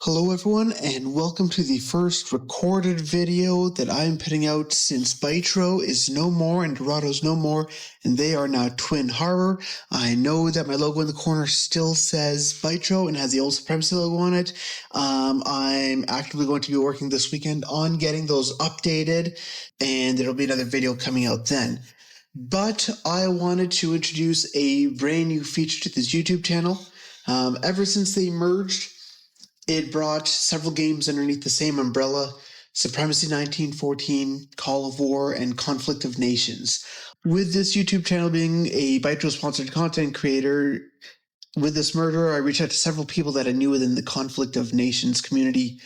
Hello everyone, and welcome to the first recorded video that I'm putting out since Bytro is no more and Dorado's no more, and they are now Twin Harbor. I know that my logo in the corner still says Bytro and has the old Supremacy logo on it. I'm actively going to be working this weekend on getting those updated, and there'll be another video coming out then. But I wanted to introduce a brand new feature to this YouTube channel. Ever since they merged, it brought several games underneath the same umbrella: Supremacy 1914, Call of War, and Conflict of Nations. With this YouTube channel being a Bytro-sponsored content creator, with this merger, I reached out to several people that I knew within the Conflict of Nations community.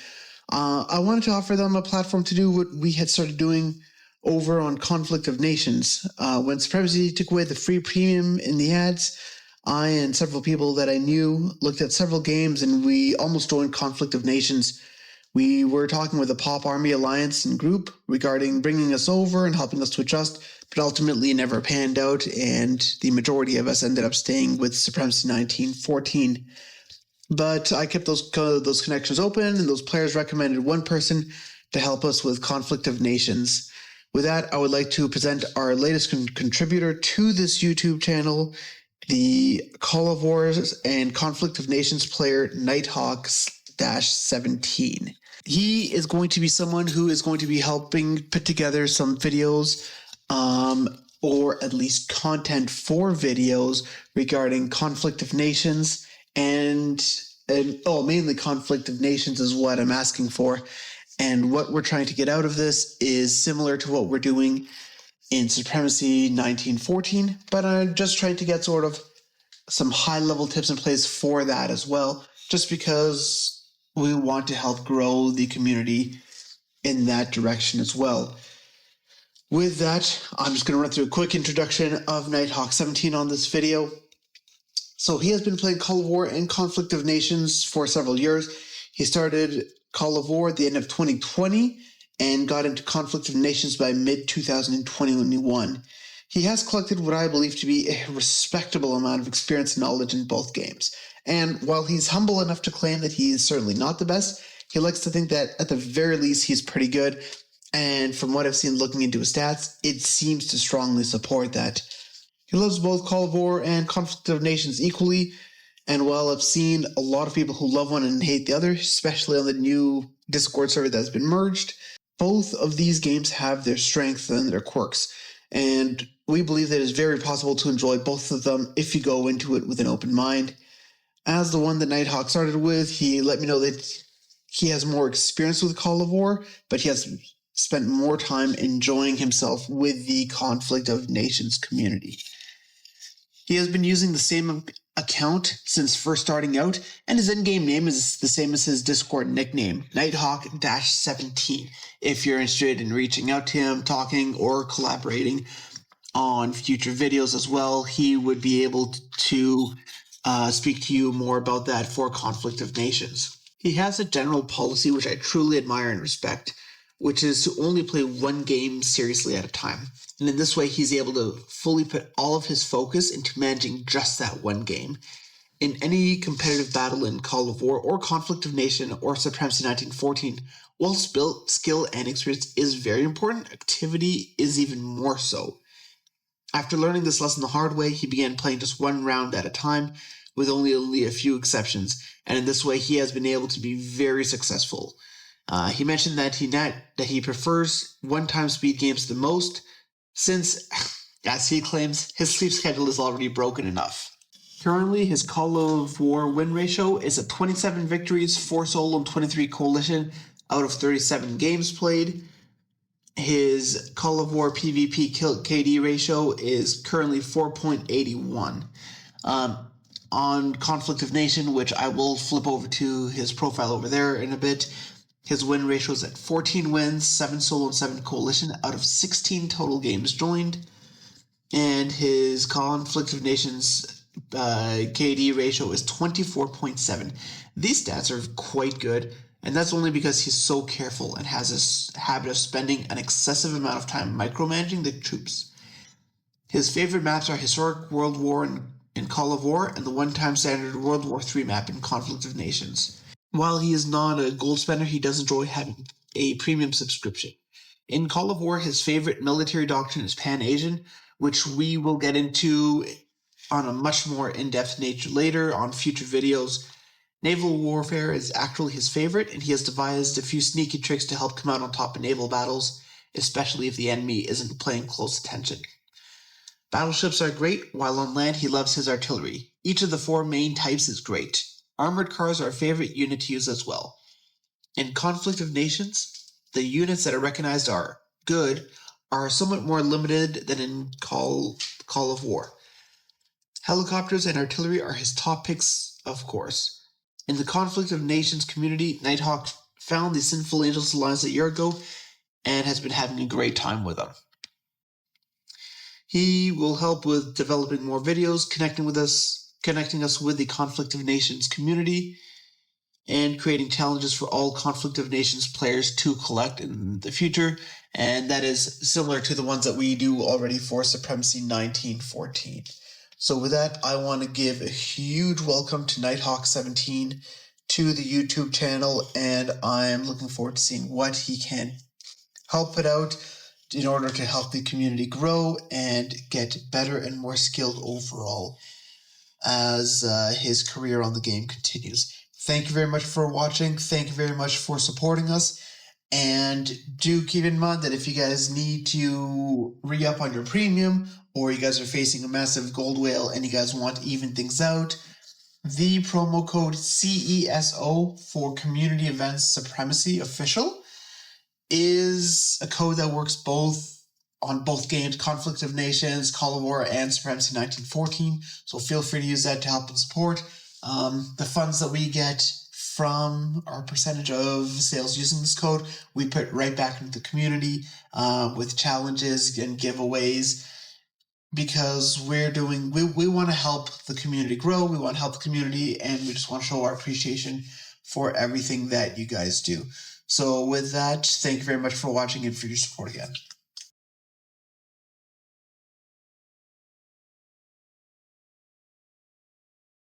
I wanted to offer them a platform to do what we had started doing over on Conflict of Nations. When Supremacy took away the free premium in the ads, I and several people that I knew looked at several games, and we almost joined Conflict of Nations. We were talking with the Pop Army Alliance and group regarding bringing us over and helping us to adjust, but ultimately it never panned out, and the majority of us ended up staying with Supremacy 1914. But I kept those connections open, and those players recommended one person to help us with Conflict of Nations. With that, I would like to present our latest contributor to this YouTube channel, the Call of Wars and Conflict of Nations player Nighthawk -17. He is going to be someone who is going to be helping put together some videos, or at least content for videos regarding Conflict of Nations and mainly Conflict of Nations is what I'm asking for. And what we're trying to get out of this is similar to what we're doing in Supremacy 1914, but I'm just trying to get sort of some high-level tips in place for that as well, just because we want to help grow the community in that direction as well. With that, I'm just going to run through a quick introduction of Nighthawk 17 on this video. So he has been playing Call of War and Conflict of Nations for several years. He started Call of War at the end of 2020, and got into Conflict of Nations by mid-2021. He has collected what I believe to be a respectable amount of experience and knowledge in both games. And while he's humble enough to claim that he is certainly not the best, he likes to think that at the very least he's pretty good. And from what I've seen looking into his stats, it seems to strongly support that. He loves both Call of War and Conflict of Nations equally. And while I've seen a lot of people who love one and hate the other, especially on the new Discord server that's been merged, both of these games have their strengths and their quirks, and we believe that it's very possible to enjoy both of them if you go into it with an open mind. As the one that Nighthawk started with, he let me know that he has more experience with Call of War, but he has spent more time enjoying himself with the Conflict of Nations community. He has been using the same account since first starting out, and his in-game name is the same as his Discord nickname, Nighthawk-17. If you're interested in reaching out to him, talking, or collaborating on future videos as well, he would be able to speak to you more about that for Conflict of Nations. He has a general policy which I truly admire and respect, which is to only play one game seriously at a time. And in this way, he's able to fully put all of his focus into managing just that one game. In any competitive battle in Call of War or Conflict of Nation or Supremacy 1914, while skill and experience is very important, activity is even more so. After learning this lesson the hard way, he began playing just one round at a time, with only a few exceptions, and in this way he has been able to be very successful. He mentioned that he prefers one-time speed games the most, since, as he claims, his sleep schedule is already broken enough. Currently, his Call of War win ratio is at 27 victories, 4 solo, and 23 coalition out of 37 games played. His Call of War PvP kill KD ratio is currently 4.81. On Conflict of Nation, which I will flip over to his profile over there in a bit, his win ratio is at 14 wins, 7 solo, and 7 coalition out of 16 total games joined. And his Conflict of Nations KD ratio is 24.7. These stats are quite good, and that's only because he's so careful and has this habit of spending an excessive amount of time micromanaging the troops. His favorite maps are Historic World War in Call of War and the one-time standard World War III map in Conflict of Nations. While he is not a gold spender, he does enjoy having a premium subscription. In Call of War, his favorite military doctrine is Pan-Asian, which we will get into on a much more in-depth nature later on future videos. Naval warfare is actually his favorite, and he has devised a few sneaky tricks to help come out on top in naval battles, especially if the enemy isn't paying close attention. Battleships are great, while on land he loves his artillery. Each of the 4 main types is great. Armored cars are a favorite unit to use as well. In Conflict of Nations, the units that are recognized are good are somewhat more limited than in Call of War. Helicopters and artillery are his top picks, of course. In the Conflict of Nations community, Nighthawk found the Sinful Angels Alliance a year ago and has been having a great time with them. He will help with developing more videos, connecting us with the Conflict of Nations community, and creating challenges for all Conflict of Nations players to collect in the future, and that is similar to the ones that we do already for Supremacy 1914. So with that, I want to give a huge welcome to Nighthawk17 to the YouTube channel, and I'm looking forward to seeing what he can help put out in order to help the community grow and get better and more skilled overall as his career on the game continues. Thank you very much for watching. Thank you very much for supporting us. And do keep in mind that if you guys need to re-up on your premium, or you guys are facing a massive gold whale and you guys want to even things out, the promo code CESO for Community Events Supremacy Official is a code that works both on both games, Conflict of Nations, Call of War, and Supremacy 1914. So feel free to use that to help and support. The funds that we get from our percentage of sales using this code, we put right back into the community with challenges and giveaways, because we want to help the community grow, we want to help the community, and we just want to show our appreciation for everything that you guys do. So with that, thank you very much for watching and for your support again.